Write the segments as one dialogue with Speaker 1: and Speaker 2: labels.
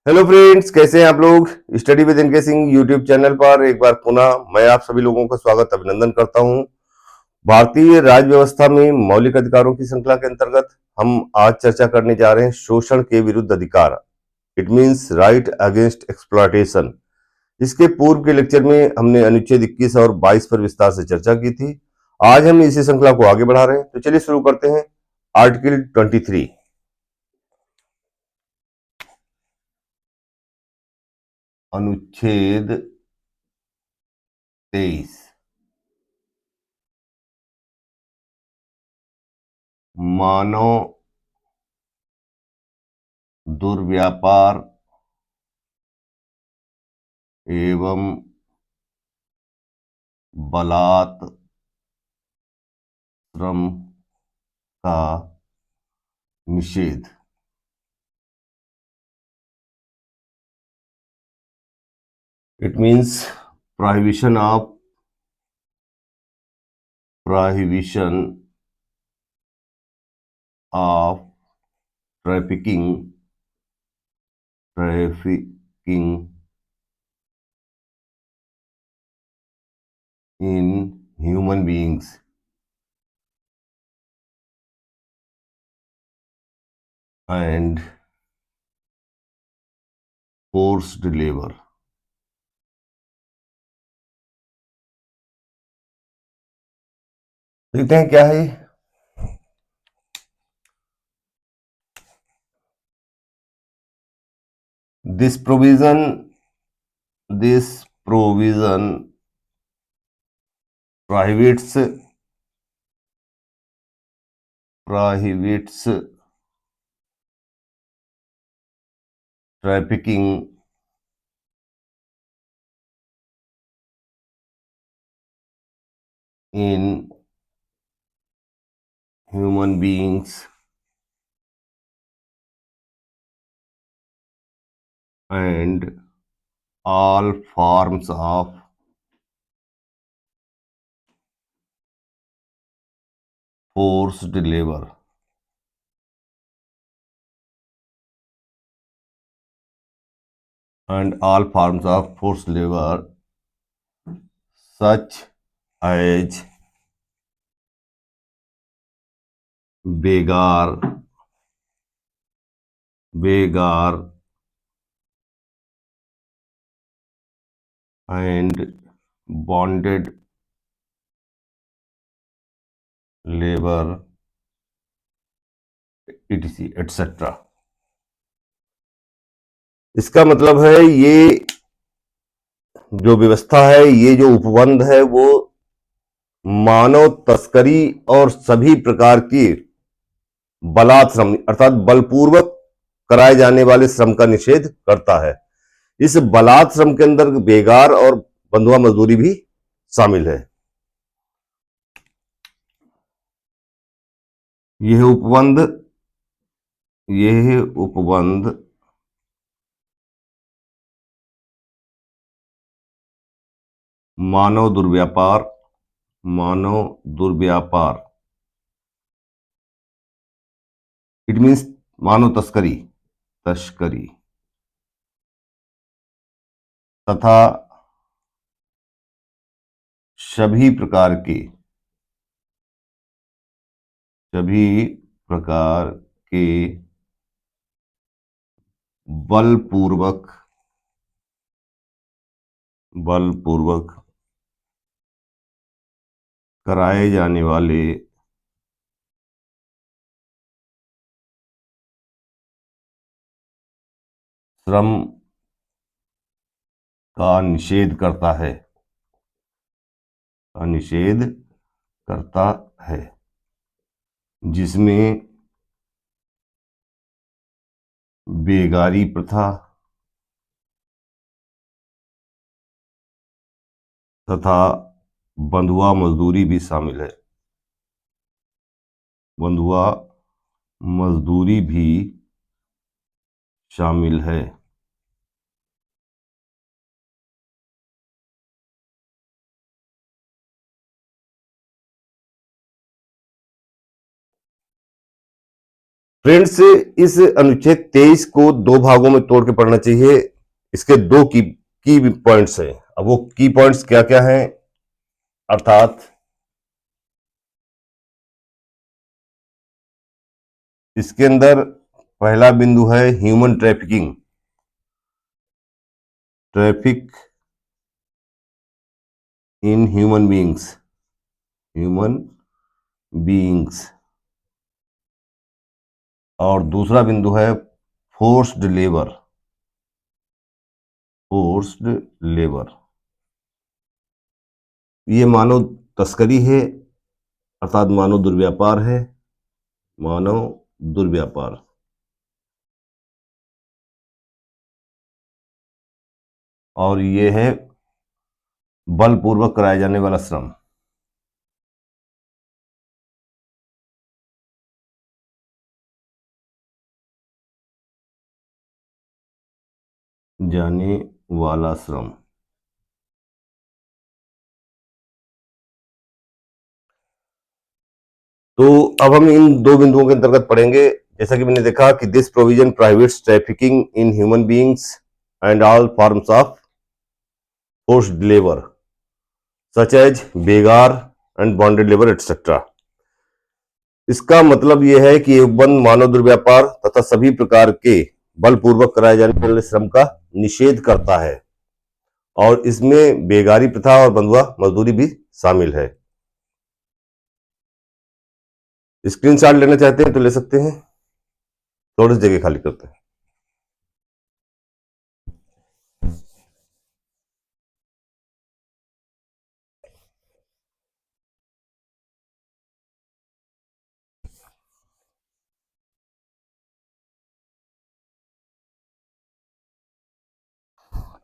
Speaker 1: Hello friends, कैसे हैं आप लोग। स्टडी विद इनके सिंह यूट्यूब चैनल पर एक बार पुनः मैं आप सभी लोगों का स्वागत अभिनंदन करता हूं। भारतीय राज्य व्यवस्था में मौलिक अधिकारों की श्रृंखला के अंतर्गत हम आज चर्चा करने जा रहे हैं शोषण के विरुद्ध अधिकार। It means right against exploitation. इसके पूर्व के लेक्चर में हमने अनुच्छेद 21 और 22 पर विस्तार से चर्चा की थी। आज हम इसी श्रृंखला को आगे बढ़ा रहे हैं, तो चलिए शुरू करते हैं। आर्टिकल 23, अनुच्छेद 23, मानव दुर्व्यापार एवं बलात् श्रम का निषेध। It means prohibition of trafficking in human beings and forced labor। देखते हैं क्या है। This provision prohibits trafficking in human beings and all forms of forced labor such as बेगार and bonded labor etc etc। इसका मतलब है ये जो व्यवस्था है, ये जो उपबंध है, वो मानव तस्करी और सभी प्रकार की बलात् श्रम अर्थात बलपूर्वक कराए जाने वाले श्रम का निषेध करता है। इस बलात् श्रम के अंदर बेगार और बंधुआ मजदूरी भी शामिल है। यह उपबंध मानव दुर्व्यापार इट मीन्स मानव तस्करी तथा सभी प्रकार के बलपूर्वक कराए जाने वाले श्रम का निषेध करता है जिसमें बेगारी प्रथा तथा बंधुआ मजदूरी भी शामिल है। बंधुआ मजदूरी भी शामिल है। फ्रेंड्स, इस अनुच्छेद 23 को दो भागों में तोड़ के पढ़ना चाहिए। इसके दो की पॉइंट्स हैं। अब वो की पॉइंट्स क्या क्या हैं, अर्थात इसके अंदर पहला बिंदु है human trafficking, traffic in human beings. और दूसरा बिंदु है फोर्स्ड लेबर, फोर्स्ड लेबर। ये मानव तस्करी है, अर्थात मानव दुर्व्यापार है, मानव दुर्व्यापार। और ये है बलपूर्वक कराया जाने वाला श्रम, जाने वाला श्रम। तो अब हम इन दो बिंदुओं के अंतर्गत पढ़ेंगे। जैसा कि मैंने देखा कि this provision prohibits trafficking in human beings and all forms of forced labour such as begar and bonded labour etcetera. इसका मतलब यह है कि एक बंद मानव दुर्व्यापार तथा सभी प्रकार के बलपूर्वक कराए जाने वाले श्रम का निषेध करता है, और इसमें बेगारी प्रथा और बंधुआ मजदूरी भी शामिल है। स्क्रीनशॉट लेना चाहते हैं तो ले सकते हैं, थोड़ी सी जगह खाली करते हैं।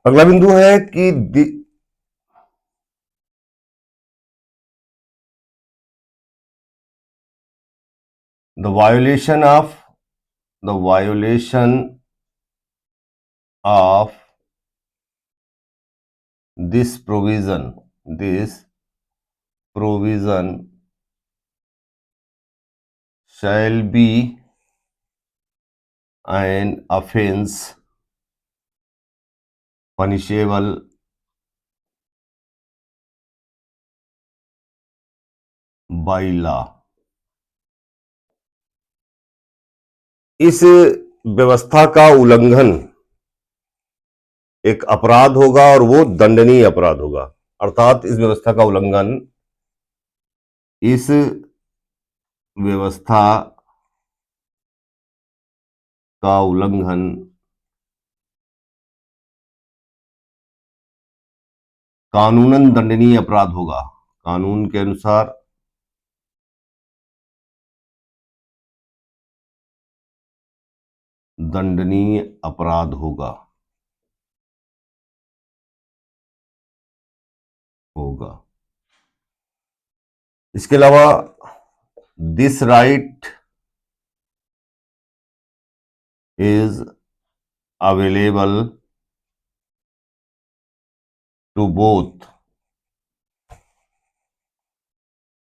Speaker 1: अगला बिंदु है कि the violation of this provision shall be an offense punishable by law। इस व्यवस्था का उल्लंघन एक अपराध होगा और वो दंडनीय अपराध होगा। अर्थात इस व्यवस्था का उल्लंघन कानूनन दंडनीय अपराध होगा, कानून के अनुसार दंडनीय अपराध होगा। इसके अलावा this right is available to both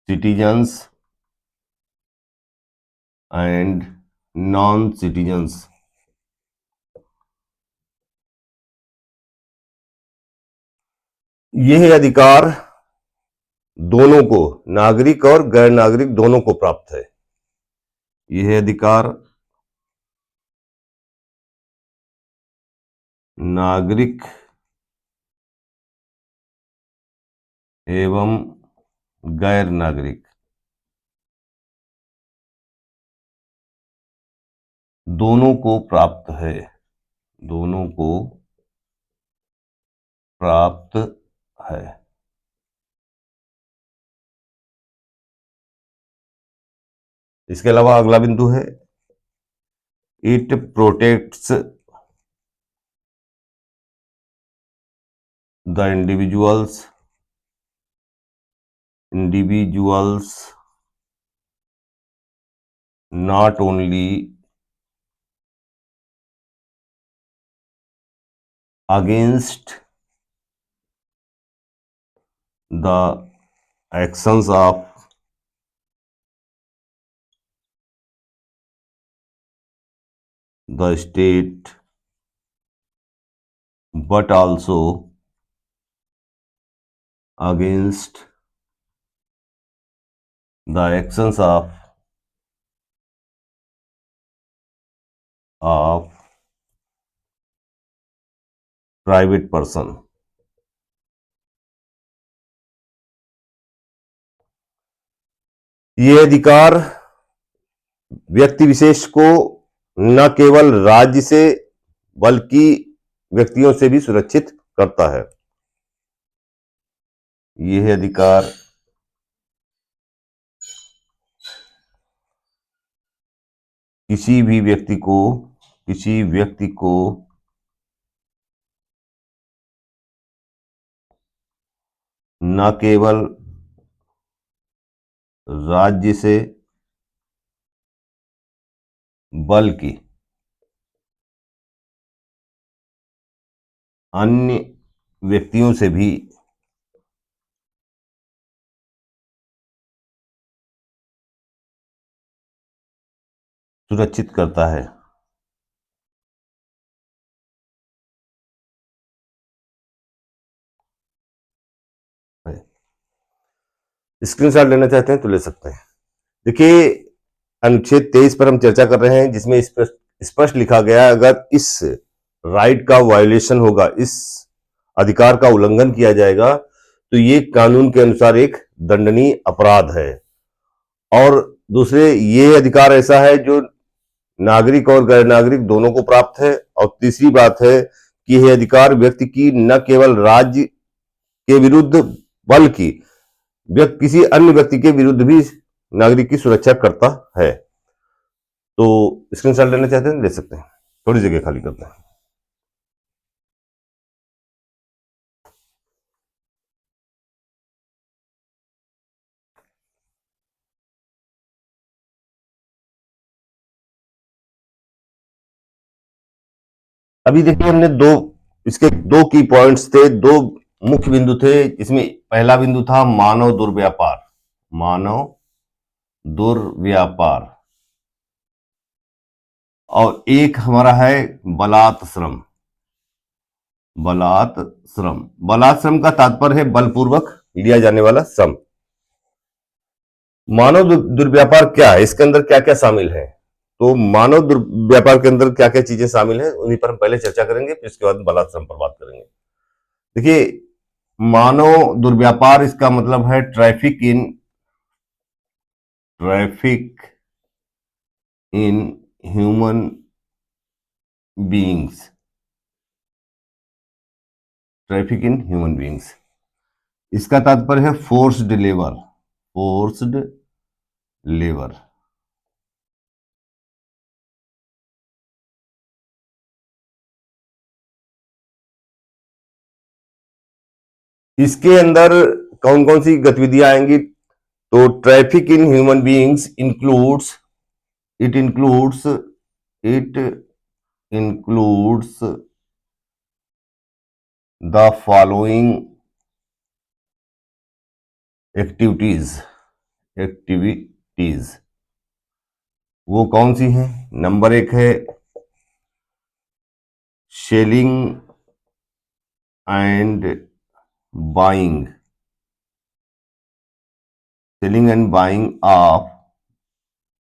Speaker 1: citizens and non-citizens। यह अधिकार दोनों को, नागरिक और गैर नागरिक दोनों को प्राप्त है। यह अधिकार नागरिक एवं गैर नागरिक दोनों को प्राप्त है, दोनों को प्राप्त है। इसके अलावा अगला बिंदु है it protects the individuals not only against the actions of the state but also against the actions of private person। ये अधिकार व्यक्ति विशेष को न केवल राज्य से बल्कि व्यक्तियों से भी सुरक्षित करता है। यह अधिकार किसी व्यक्ति को न केवल राज्य से बल्कि अन्य व्यक्तियों से भी सुरक्षित करता है। स्क्रीनशॉट लेना चाहते हैं तो ले सकते हैं। देखिए, अनुच्छेद 23 पर हम चर्चा कर रहे हैं, जिसमें स्पष्ट लिखा गया है, अगर इस राइट का वायोलेशन होगा, इस अधिकार का उल्लंघन किया जाएगा, तो ये कानून के अनुसार एक दंडनीय अपराध है। और दूसरे, ये अधिकार ऐसा है जो नागरिक और गैर नागरिक दोनों को प्राप्त है। और तीसरी बात है कि यह अधिकार व्यक्ति की न केवल राज्य के विरुद्ध बल्कि किसी अन्य व्यक्ति के विरुद्ध भी नागरिक की सुरक्षा करता है। तो स्क्रीनशॉट लेना चाहते हैं ले सकते हैं। थोड़ी जगह खाली करते हैं। अभी देखिए, हमने इसके दो की पॉइंट्स थे, दो मुख्य बिंदु थे। इसमें पहला बिंदु था मानव दुर्व्यापार, मानव दुर्व्यापार, और एक हमारा है बलात् श्रम। बलात् श्रम का तात्पर्य है बलपूर्वक लिया जाने वाला श्रम। मानव दुर्व्यापार क्या है, इसके अंदर क्या क्या शामिल है? तो मानव दुर्व्यापार के अंदर क्या क्या चीजें शामिल है, उन्हीं पर हम पहले चर्चा करेंगे, फिर इसके बाद बलात् श्रम पर बात करेंगे। देखिए, मानव दुर्व्यापार, इसका मतलब है traffic in human beings, traffic in human beings. इसका तात्पर्य है फोर्स्ड लेबर। इसके अंदर कौन कौन सी गतिविधियां आएंगी? तो traffic in human beings it includes the following activities. वो कौन सी हैं? नंबर 1 है selling and buying of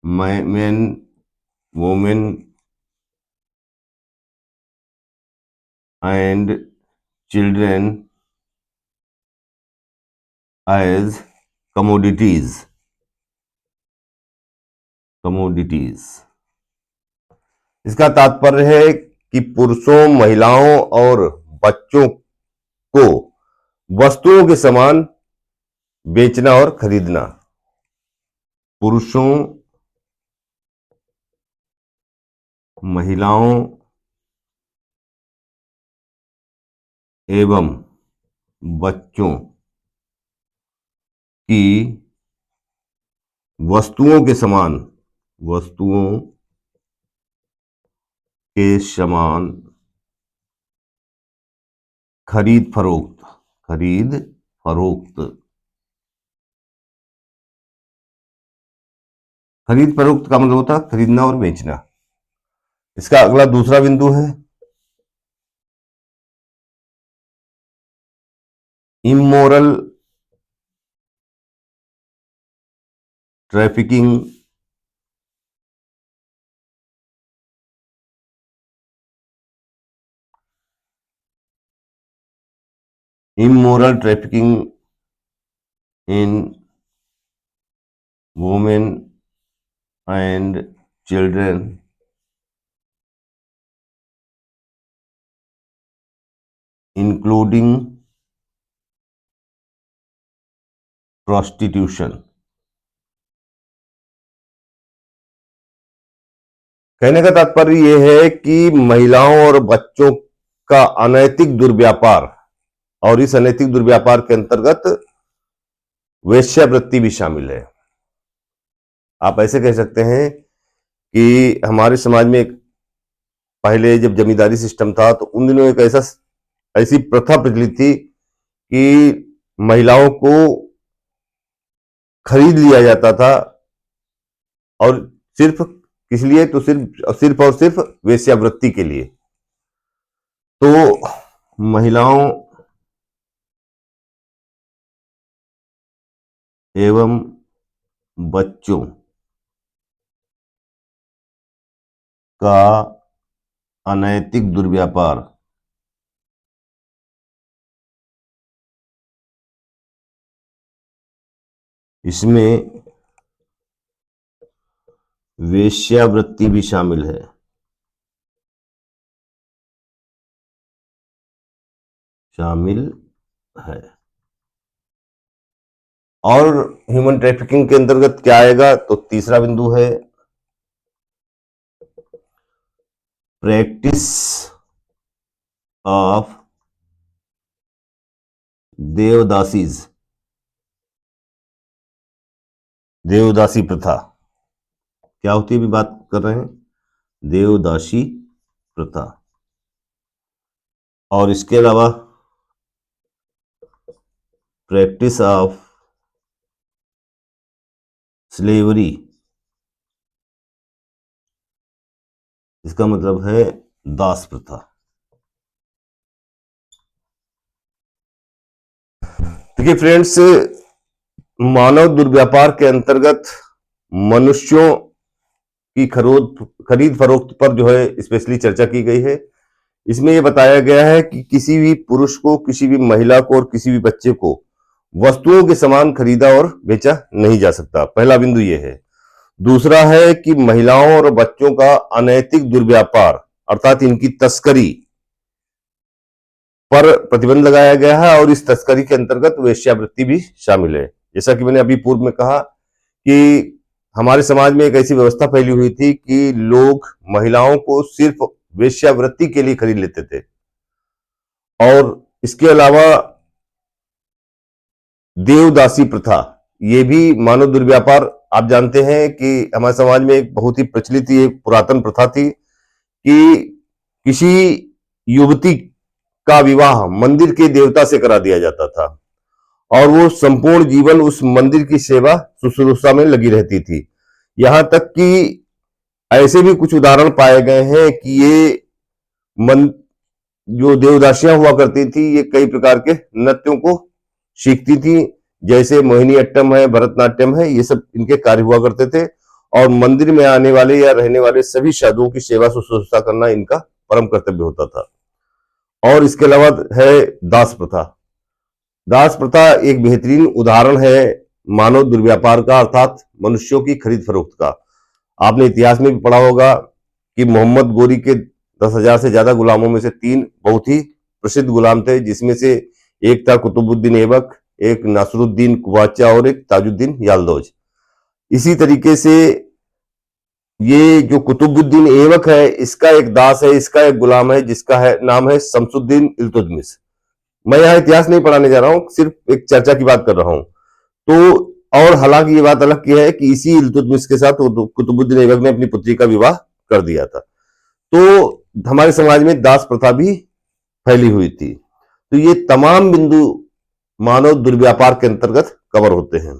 Speaker 1: men, women and children as commodities। इसका तात्पर्य है कि पुरुषों, महिलाओं और बच्चों को वस्तुओं के समान बेचना और खरीदना। पुरुषों, महिलाओं एवं बच्चों की वस्तुओं के समान खरीद फरोख्त का मतलब होता है खरीदना और बेचना। इसका अगला दूसरा बिंदु है immoral trafficking in women and children including prostitution. कहने का तात्पर्य यह है कि महिलाओं और बच्चों का अनैतिक दुर्व्यापार, और इस अनैतिक दुर्व्यापार के अंतर्गत वेश्यावृत्ति भी शामिल है। आप ऐसे कह सकते हैं कि हमारे समाज में एक पहले जब जमींदारी सिस्टम था तो उन दिनों एक ऐसी प्रथा प्रचलित थी कि महिलाओं को खरीद लिया जाता था, और सिर्फ किस लिए, तो सिर्फ और सिर्फ वेश्यावृत्ति के लिए। तो महिलाओं एवं बच्चों का अनैतिक दुर्व्यापार इसमें वेश्यावृत्ति भी शामिल है। और ह्यूमन ट्रैफिकिंग के अंतर्गत क्या आएगा, तो तीसरा बिंदु है प्रैक्टिस ऑफ देवदासी प्रथा। क्या होती है, अभी बात कर रहे हैं देवदासी प्रथा। और इसके अलावा प्रैक्टिस ऑफ स्लेवरी, इसका मतलब है दास प्रथा। देखिए फ्रेंड्स, मानव दुर्व्यापार के अंतर्गत मनुष्यों की खरीद फरोख्त पर जो है स्पेशली चर्चा की गई है। इसमें यह बताया गया है कि किसी भी पुरुष को, किसी भी महिला को और किसी भी बच्चे को वस्तुओं के समान खरीदा और बेचा नहीं जा सकता। पहला बिंदु यह है। दूसरा है कि महिलाओं और बच्चों का अनैतिक दुर्व्यापार अर्थात इनकी तस्करी पर प्रतिबंध लगाया गया है, और इस तस्करी के अंतर्गत वेश्यावृत्ति भी शामिल है। जैसा कि मैंने अभी पूर्व में कहा कि हमारे समाज में एक ऐसी व्यवस्था फैली हुई थी कि लोग महिलाओं को सिर्फ वेश्यावृत्ति के लिए खरीद लेते थे। और इसके अलावा देवदासी प्रथा, ये भी मानव दुर्व्यापार। आप जानते हैं कि हमारे समाज में एक बहुत ही प्रचलित एक पुरातन प्रथा थी कि किसी युवती का विवाह मंदिर के देवता से करा दिया जाता था, और वो संपूर्ण जीवन उस मंदिर की सेवा शुश्रूषा में लगी रहती थी। यहां तक कि ऐसे भी कुछ उदाहरण पाए गए हैं कि ये जो देवदासियां हुआ करती थी, ये कई प्रकार के नृत्यों को सीखती थी, जैसे मोहिनी अट्टम है, भरतनाट्यम है, ये सब इनके कार्य हुआ करते थे। और मंदिर में आने वाले या रहने वाले सभी साधुओं की सेवा शुश्रूषा करना इनका परम कर्तव्य होता था। और इसके अलावा है दास प्रथा। दास प्रथा एक बेहतरीन उदाहरण है मानव दुर्व्यापार का, अर्थात मनुष्यों की खरीद फरोख्त का। आपने इतिहास में भी पढ़ा होगा कि मोहम्मद गोरी के 10,000 से ज्यादा गुलामों में से 3 बहुत ही प्रसिद्ध गुलाम थे, जिसमें से एक था कुतुबुद्दीन ऐबक, एक नासरुद्दीन कुवाचा और एक ताजुद्दीन याल्दौज। इसी तरीके से ये जो कुतुबुद्दीन ऐबक है, इसका एक दास है, इसका एक गुलाम है, जिसका नाम है शमसुद्दीन इल्तुतमिश। मैं यहाँ इतिहास नहीं पढ़ाने जा रहा हूँ, सिर्फ एक चर्चा की बात कर रहा हूँ। तो और हालांकि ये बात अलग की है कि इसी इल्तुतमिश के साथ कुतुबुद्दीन ऐबक ने अपनी पुत्री का विवाह कर दिया था। तो हमारे समाज में दास प्रथा भी फैली हुई थी। तो ये तमाम बिंदु मानव दुर्व्यापार के अंतर्गत कवर होते हैं।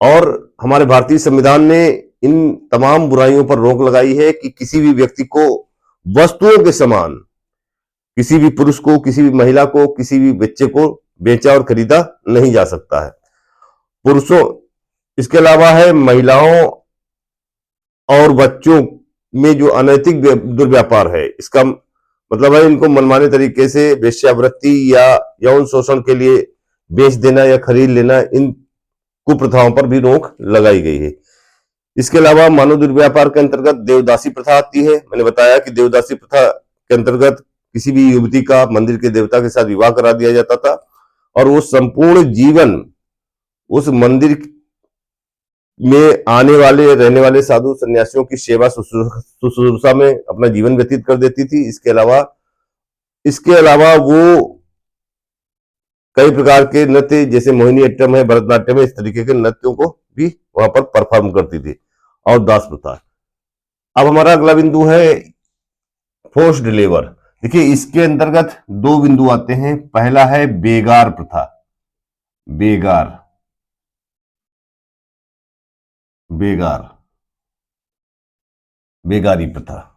Speaker 1: और हमारे भारतीय संविधान ने इन तमाम बुराइयों पर रोक लगाई है कि किसी भी व्यक्ति को वस्तुओं के समान, किसी भी पुरुष को, किसी भी महिला को, किसी भी बच्चे को बेचा और खरीदा नहीं जा सकता है। पुरुषों, इसके अलावा है महिलाओं और बच्चों में जो अनैतिक दुर्व्यापार है, इसका मतलब है इनको मनमाने तरीके से वेश्यावृत्ति या यौन शोषण के लिए बेच देना या खरीद लेना, इन कुप्रथाओं पर भी रोक लगाई गई है। इसके अलावा मानव दुर्व्यापार के अंतर्गत देवदासी प्रथा आती है। मैंने बताया कि देवदासी प्रथा के अंतर्गत किसी भी युवती का मंदिर के देवता के साथ विवाह करा दिया जाता था और वो संपूर्ण जीवन उस मंदिर में आने वाले रहने वाले साधु सन्यासियों की सेवा शुश्रूषा में अपना जीवन व्यतीत कर देती थी। इसके अलावा वो कई प्रकार के नृत्य जैसे मोहिनीअट्टम है, भरतनाट्यम है, इस तरीके के नृत्यों को भी वहां पर परफॉर्म करती थी। और दास प्रथा। अब हमारा अगला बिंदु है फोर्स्ड लेबर। देखिए, इसके अंतर्गत दो बिंदु आते हैं। पहला है बेगार प्रथा। बेगार बेगार बेगारी प्रथा।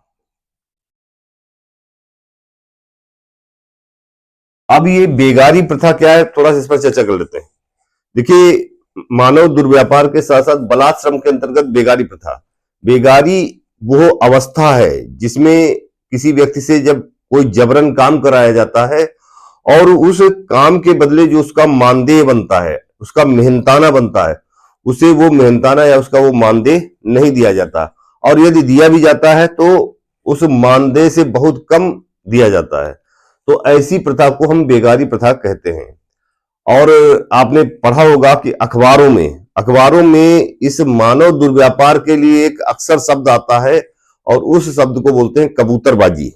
Speaker 1: अब ये बेगारी प्रथा क्या है, थोड़ा सा इस पर चर्चा कर लेते हैं। देखिए, मानव दुर्व्यापार के साथ साथ बलात् श्रम के अंतर्गत बेगारी प्रथा। बेगारी वो अवस्था है जिसमें किसी व्यक्ति से जब कोई जबरन काम कराया जाता है और उस काम के बदले जो उसका मानदेय बनता है, उसका मेहनताना बनता है, उसे वो मेहनताना या उसका वो मानदेय नहीं दिया जाता, और यदि दिया भी जाता है तो उस मानदेय से बहुत कम दिया जाता है। तो ऐसी प्रथा को हम बेगारी प्रथा कहते हैं। और आपने पढ़ा होगा कि अखबारों में इस मानव दुर्व्यापार के लिए एक अक्सर शब्द आता है और उस शब्द को बोलते हैं कबूतरबाजी।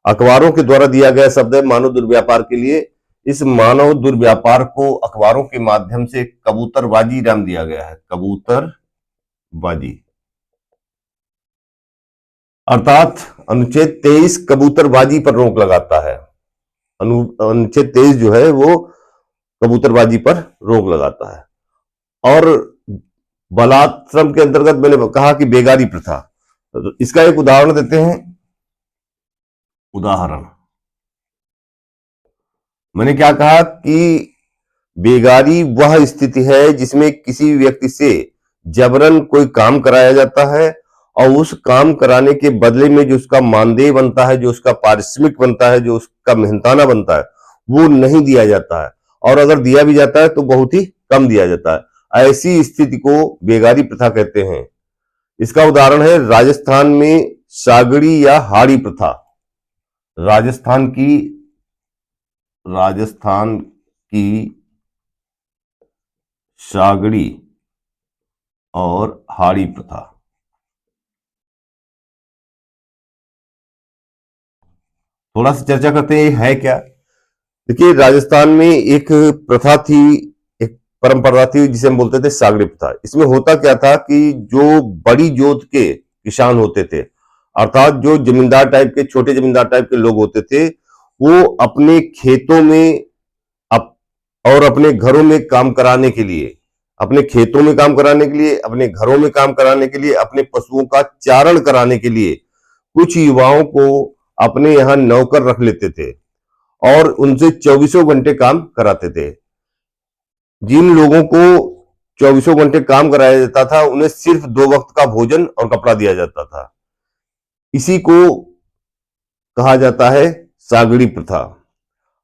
Speaker 1: अखबारों के द्वारा दिया गया शब्द है मानव दुर्व्यापार के लिए। इस मानव दुर्व्यापार को अखबारों के माध्यम से कबूतरबाजी नाम दिया गया है। कबूतरबाजी अर्थात अनुच्छेद 23 कबूतरबाजी पर रोक लगाता है। अनुच्छेद 23 जो है वो कबूतरबाजी पर रोक लगाता है। और बलात् श्रम के अंतर्गत मैंने कहा कि बेगारी प्रथा, तो इसका एक उदाहरण देते हैं। उदाहरण मैंने क्या कहा कि बेगारी वह स्थिति है जिसमें किसी व्यक्ति से जबरन कोई काम कराया जाता है और उस काम कराने के बदले में जो उसका मानदेय बनता है, जो उसका पारिश्रमिक बनता है, जो उसका मेहनताना बनता है, वो नहीं दिया जाता है, और अगर दिया भी जाता है तो बहुत ही कम दिया जाता है। ऐसी स्थिति को बेगारी प्रथा कहते हैं। इसका उदाहरण है राजस्थान में सागड़ी या हाड़ी प्रथा। राजस्थान की सागड़ी और हाड़ी प्रथा। थोड़ा सा चर्चा करते हैं, ये है क्या। देखिए, राजस्थान में एक प्रथा थी, एक परंपरा थी जिसे हम बोलते थे सागड़ी प्रथा। इसमें होता क्या था कि जो बड़ी जोत के किसान होते थे, अर्थात जो जमींदार टाइप के, छोटे जमींदार टाइप के लोग होते थे, वो अपने खेतों में और अपने घरों में काम कराने के लिए, अपने खेतों में काम कराने के लिए, अपने घरों में काम कराने के लिए, अपने पशुओं का चारण कराने के लिए कुछ युवाओं को अपने यहां नौकर रख लेते थे और उनसे 24 घंटे काम कराते थे। जिन लोगों को 24 घंटे काम कराया जाता था, उन्हें सिर्फ 2 वक्त का भोजन और कपड़ा दिया जाता था। इसी को कहा जाता है सागड़ी प्रथा।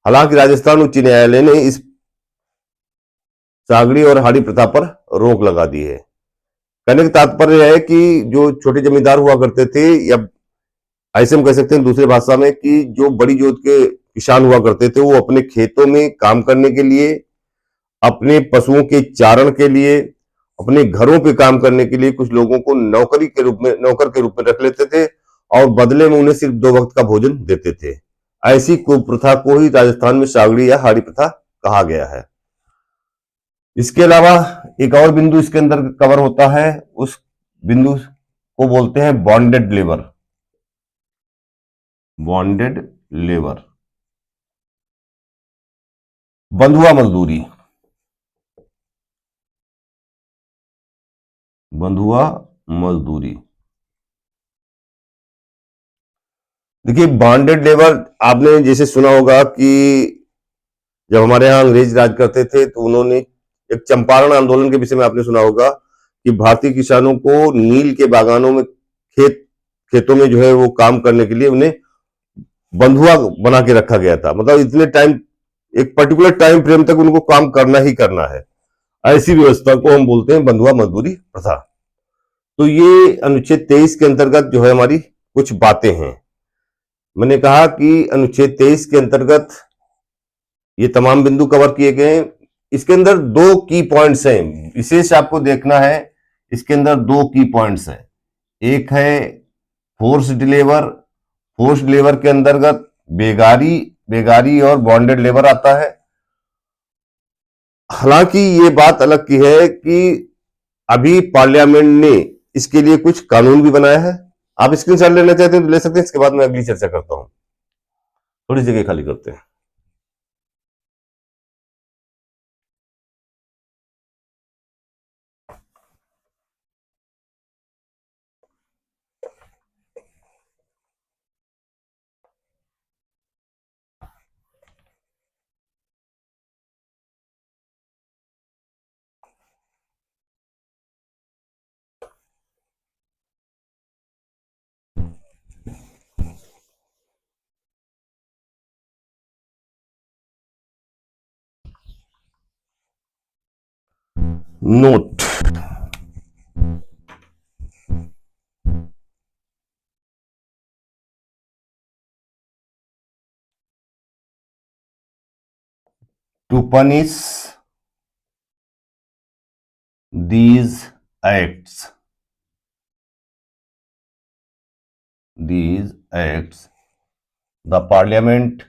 Speaker 1: हालांकि राजस्थान उच्च न्यायालय ने इस सागड़ी और हाड़ी प्रथा पर रोक लगा दी है। कहने का तात्पर्य है कि जो छोटे जमींदार हुआ करते थे, या ऐसे हम कह सकते हैं दूसरी भाषा में कि जो बड़ी जोत के किसान हुआ करते थे, वो अपने खेतों में काम करने के लिए, अपने पशुओं के चारण के लिए, अपने घरों पे काम करने के लिए कुछ लोगों को नौकर के रूप में रख लेते थे और बदले में उन्हें सिर्फ 2 वक्त का भोजन देते थे। ऐसी कुप्रथा को ही राजस्थान में सागड़ी या हाड़ी प्रथा कहा गया है। इसके अलावा एक और बिंदु इसके अंदर कवर होता है, उस बिंदु को बोलते हैं बॉन्डेड लेबर। बॉन्डेड लेबर, बंधुआ मजदूरी। बंधुआ मजदूरी। देखिए बॉन्डेड लेबर आपने जैसे सुना होगा कि जब हमारे यहाँ अंग्रेज राज करते थे तो उन्होंने एक चंपारण आंदोलन के विषय में आपने सुना होगा कि भारतीय किसानों को नील के बागानों में खेतों में जो है वो काम करने के लिए उन्हें बंधुआ बना के रखा गया था। मतलब इतने टाइम, एक पर्टिकुलर टाइम फ्रेम तक उनको काम करना ही करना है। ऐसी व्यवस्था को हम बोलते हैं बंधुआ मजदूरी प्रथा। तो ये अनुच्छेद 23 के अंतर्गत जो है हमारी कुछ बातें हैं। मैंने कहा कि अनुच्छेद 23 के अंतर्गत ये तमाम बिंदु कवर किए गए हैं। इसके अंदर दो की पॉइंट्स हैं, विशेष आपको देखना है। इसके अंदर दो की पॉइंट्स हैं। एक है फोर्स्ड लेबर। फोर्स्ड लेबर के अंतर्गत बेगारी बेगारी और बॉन्डेड लेबर आता है। हालांकि ये बात अलग की है कि अभी पार्लियामेंट ने इसके लिए कुछ कानून भी बनाया है। आप स्क्रीनशॉट लेना चाहते हैं तो ले सकते हैं, इसके बाद मैं अगली चर्चा करता हूं। थोड़ी जगह खाली करते हैं। Note, to punish these acts, the parliament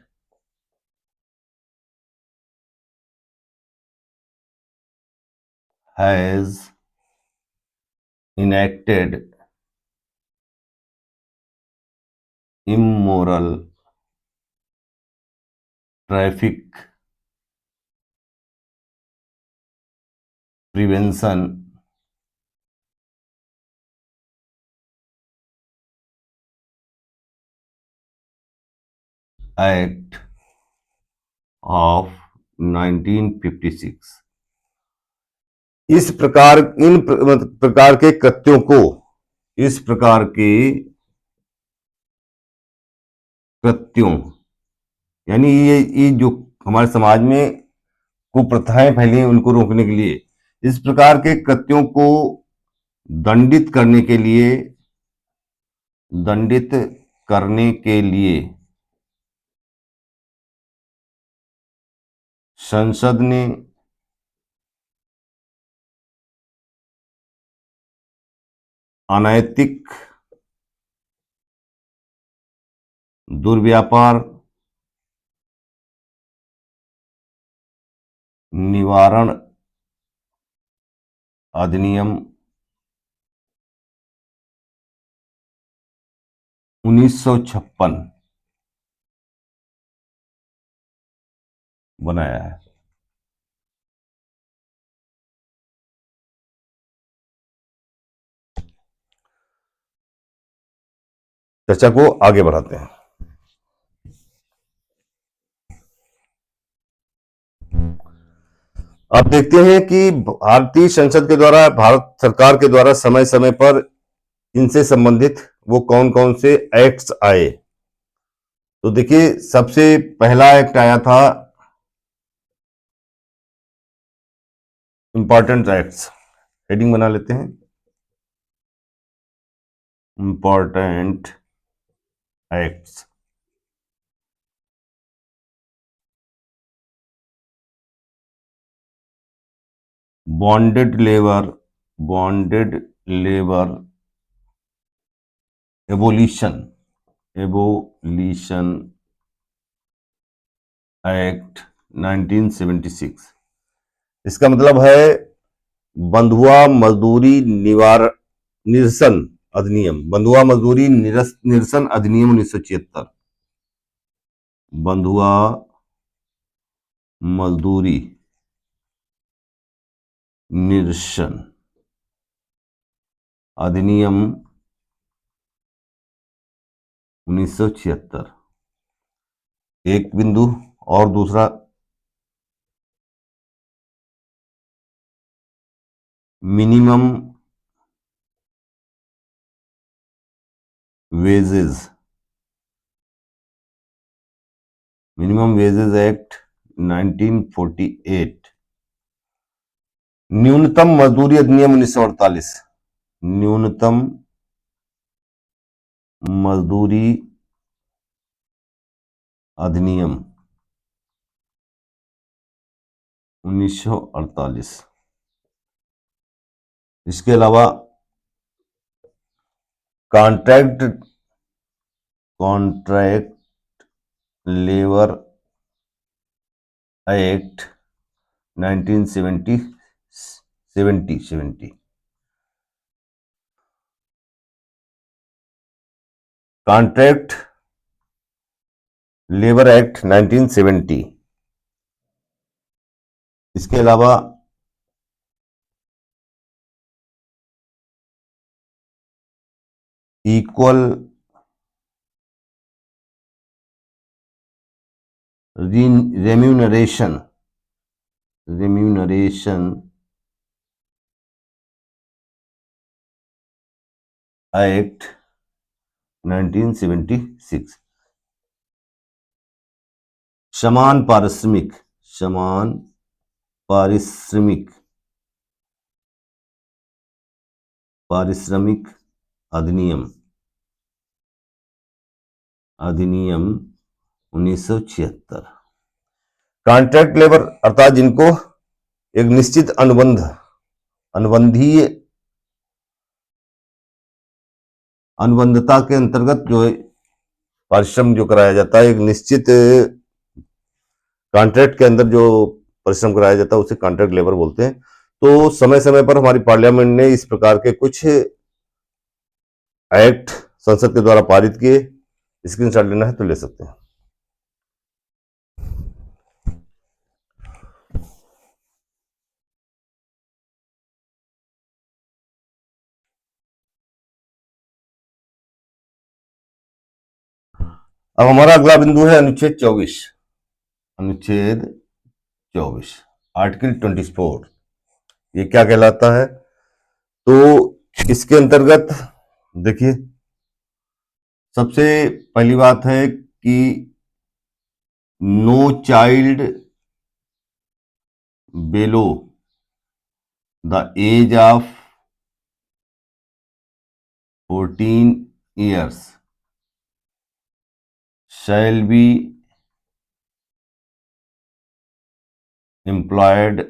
Speaker 1: has enacted immoral traffic prevention Act of 1956। इस प्रकार प्रकार के कृत्यों को, इस प्रकार के कृत्यों यानी ये जो हमारे समाज में कुप्रथाएं फैली हैं उनको रोकने के लिए, इस प्रकार के कृत्यों को दंडित करने के लिए दंडित करने के लिए संसद ने अनैतिक दुर्व्यापार निवारण अधिनियम 1956 बनाया है। चर्चा को आगे बढ़ाते हैं। आप देखते हैं कि भारतीय संसद के द्वारा, भारत सरकार के द्वारा समय समय पर इनसे संबंधित वो कौन कौन से एक्ट्स आए। तो देखिए सबसे पहला एक्ट आया था इंपॉर्टेंट एक्ट्स। हेडिंग बना लेते हैं, important acts. Bonded labour abolition act 1976। इसका मतलब है बंधुआ मजदूरी निरसन अधिनियम, बंधुआ मजदूरी निरसन अधिनियम 1976। बंधुआ मजदूरी निरसन अधिनियम 1976, एक बिंदु। और दूसरा, minimum wages, minimum wages act 1948, न्यूनतम मजदूरी अधिनियम 1948, न्यूनतम मजदूरी अधिनियम 1948। इसके अलावा contract contract labour act 1970, 70 contract labour act 1970। इसके अलावा इक्वल रेम्यूनरेशन एक्ट 1976, समान पारिश्रमिक पारिश्रमिक अधिनियम 1976। कॉन्ट्रैक्ट लेबर अर्थात जिनको एक निश्चित अनुबंधता के अंतर्गत जो है परिश्रम जो कराया जाता है, एक निश्चित कॉन्ट्रैक्ट के अंदर जो परिश्रम कराया जाता है उसे कॉन्ट्रैक्ट लेबर बोलते हैं। तो समय समय पर हमारी पार्लियामेंट ने इस प्रकार के कुछ एक्ट संसद के द्वारा पारित किए। स्क्रीनशॉट लेना है तो ले सकते हैं। अब हमारा अगला बिंदु है अनुच्छेद 24। अनुच्छेद 24, आर्टिकल 24, ये क्या कहलाता है? तो इसके अंतर्गत देखिए, सबसे पहली बात है कि no child below the age of 14 years shall be employed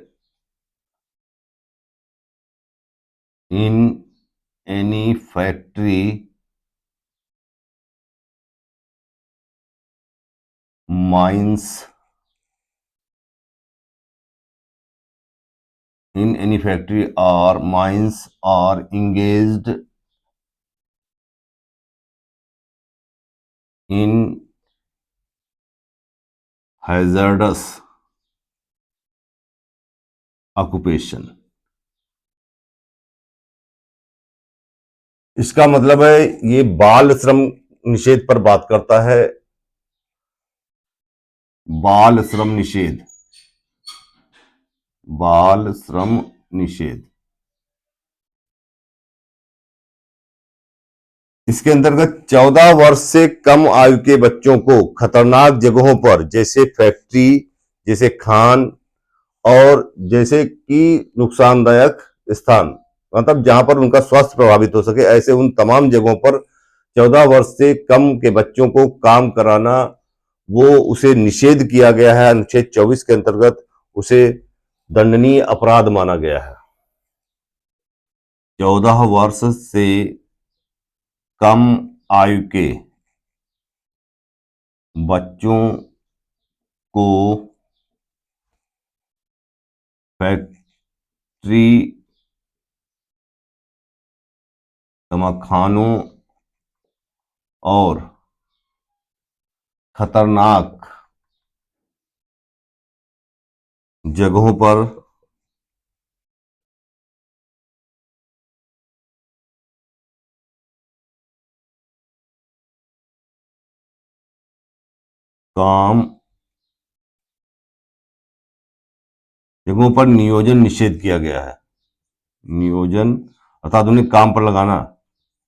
Speaker 1: in any factory, mines, or mines, or engaged in hazardous occupation। इसका मतलब है ये बाल श्रम निषेध पर बात करता है। बाल श्रम निषेध। इसके अंतर्गत 14 वर्ष से कम आयु के बच्चों को खतरनाक जगहों पर, जैसे फैक्ट्री, जैसे खान, और जैसे कि नुकसानदायक स्थान, मतलब जहां पर उनका स्वास्थ्य प्रभावित हो सके, ऐसे उन तमाम जगहों पर 14 वर्ष से कम के बच्चों को काम कराना, वो उसे निषेध किया गया है। अनुच्छेद 24 के अंतर्गत उसे दंडनीय अपराध माना गया है। 14 वर्ष से कम आयु के बच्चों को फैक्ट्री, तमाखानों और खतरनाक जगहों पर काम जगहों पर नियोजन निषेध किया गया है। नियोजन अर्थात उन्हें काम पर लगाना,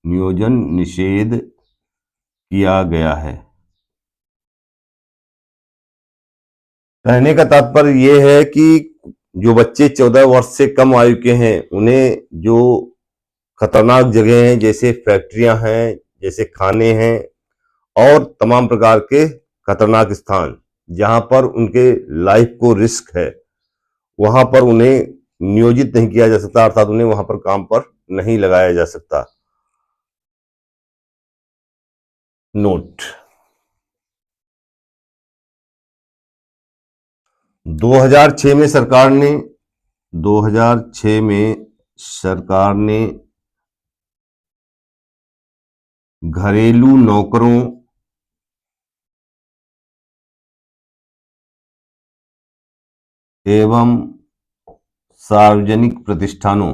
Speaker 1: नियोजन निषेध किया गया है। कहने का तात्पर्य यह है कि जो बच्चे 14 वर्ष से कम आयु के हैं उन्हें जो खतरनाक जगह हैं, जैसे फैक्ट्रियां हैं, जैसे खाने हैं और तमाम प्रकार के खतरनाक स्थान जहां पर उनके लाइफ को रिस्क है, वहां पर उन्हें नियोजित नहीं किया जा सकता, अर्थात उन्हें वहां पर काम पर नहीं लगाया जा सकता। नोट 2006 में सरकार ने 2006 में सरकार ने घरेलू नौकरों एवं सार्वजनिक प्रतिष्ठानों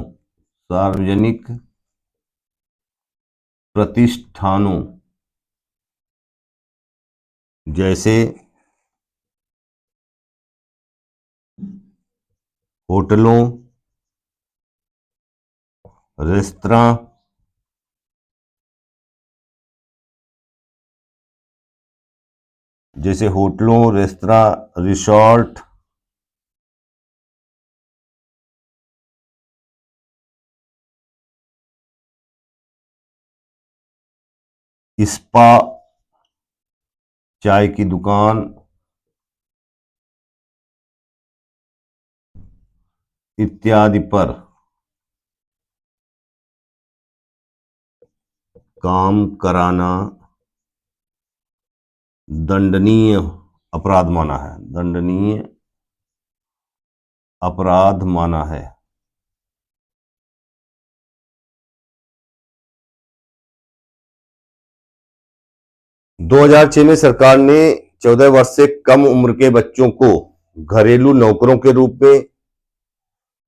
Speaker 1: जैसे होटलों, रेस्तरां, रिसोर्ट, स्पा, चाय की दुकान इत्यादि पर काम कराना दंडनीय अपराध माना है। 2006 में सरकार ने 14 वर्ष से कम उम्र के बच्चों को घरेलू नौकरों के रूप में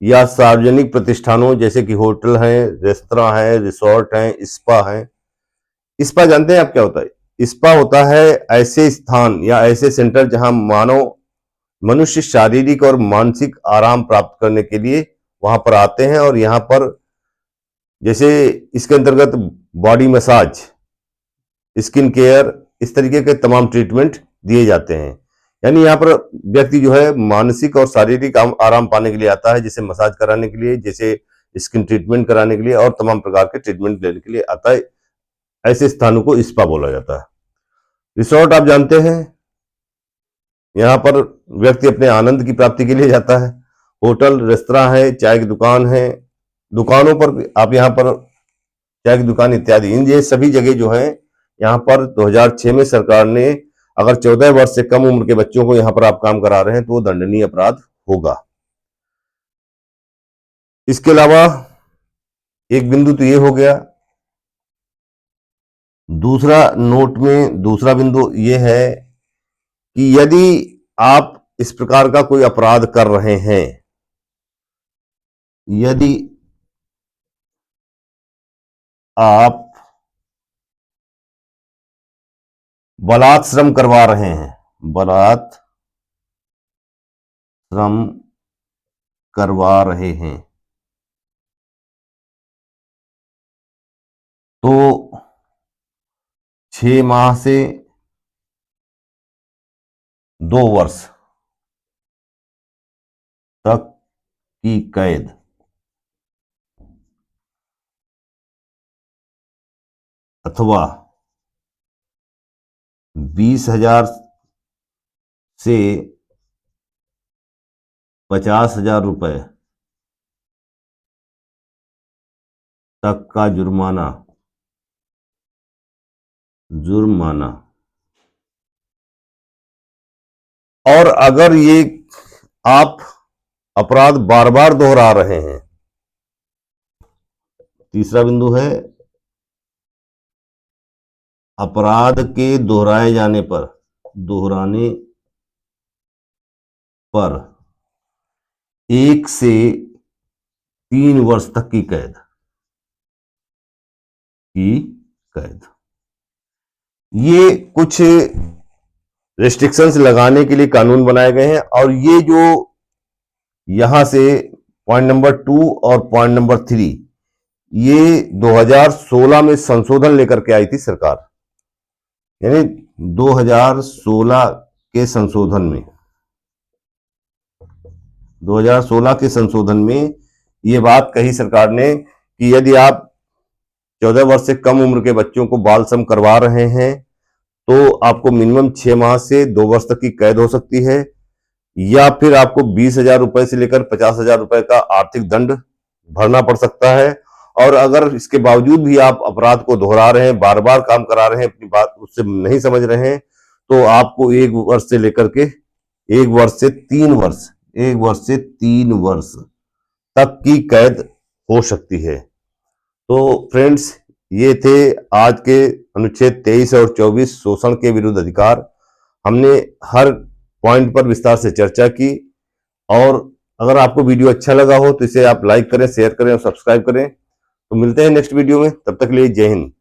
Speaker 1: या सार्वजनिक प्रतिष्ठानों जैसे कि होटल हैं, रेस्तरां हैं, रिसोर्ट हैं, स्पा हैं। स्पा जानते हैं आप क्या होता है? स्पा होता है ऐसे स्थान या ऐसे सेंटर जहां मनुष्य शारीरिक और मानसिक आराम प्राप्त करने के लिए वहां पर आते हैं, और यहां पर जैसे इसके अंतर्गत बॉडी मसाज, स्किन केयर, इस तरीके के तमाम ट्रीटमेंट दिए जाते हैं। यानी यहाँ पर व्यक्ति जो है मानसिक और शारीरिक आराम पाने के लिए आता है, जैसे मसाज कराने के लिए, जैसे स्किन ट्रीटमेंट कराने के लिए और तमाम प्रकार के ट्रीटमेंट लेने के लिए आता है। ऐसे स्थानों को स्पा बोला जाता है। रिसोर्ट आप जानते हैं, यहाँ पर व्यक्ति अपने आनंद की प्राप्ति के लिए जाता है। होटल, रेस्तरां है, चाय की दुकान है, दुकानों पर आप यहाँ पर चाय की दुकान इत्यादि, इन ये सभी जगह जो है यहाँ पर 2006 में सरकार ने अगर 14 वर्ष से कम उम्र के बच्चों को यहाँ पर आप काम करा रहे हैं तो वो दंडनीय अपराध होगा। इसके अलावा एक बिंदु तो ये हो गया। दूसरा नोट में दूसरा बिंदु ये है कि यदि आप इस प्रकार का कोई अपराध कर रहे हैं, यदि आप बलात् श्रम करवा रहे हैं, बलात् श्रम करवा रहे हैं, तो 6 माह से 2 वर्ष तक की कैद अथवा 20,000 से 50,000 रुपए तक का जुर्माना। और अगर ये आप अपराध बार बार दोहरा रहे हैं, तीसरा बिंदु है अपराध के दोहराने पर 1 से 3 वर्ष तक की कैद। ये कुछ रेस्ट्रिक्शंस लगाने के लिए कानून बनाए गए हैं। और ये जो यहां से पॉइंट नंबर 2 और पॉइंट नंबर 3, ये 2016 में संशोधन लेकर के आई थी सरकार, यानी 2016 के संशोधन में 2016 के संशोधन में ये बात कही सरकार ने कि यदि आप 14 वर्ष से कम उम्र के बच्चों को बाल श्रम करवा रहे हैं तो आपको मिनिमम 6 माह से 2 वर्ष तक की कैद हो सकती है, या फिर आपको 20,000 रुपए से लेकर 50,000 रुपए का आर्थिक दंड भरना पड़ सकता है। और अगर इसके बावजूद भी आप अपराध को दोहरा रहे हैं, बार बार काम करा रहे हैं, अपनी बात उससे नहीं समझ रहे हैं, तो आपको 1 वर्ष से लेकर के 1 वर्ष से 3 वर्ष 1 वर्ष से 3 वर्ष तक की कैद हो सकती है। तो फ्रेंड्स, ये थे आज के अनुच्छेद 23 और 24 शोषण के विरुद्ध अधिकार। हमने हर पॉइंट पर विस्तार से चर्चा की, और अगर आपको वीडियो अच्छा लगा हो तो इसे आप लाइक करें, शेयर करें और सब्सक्राइब करें। तो मिलते हैं नेक्स्ट वीडियो में, तब तक के लिए जय हिंद।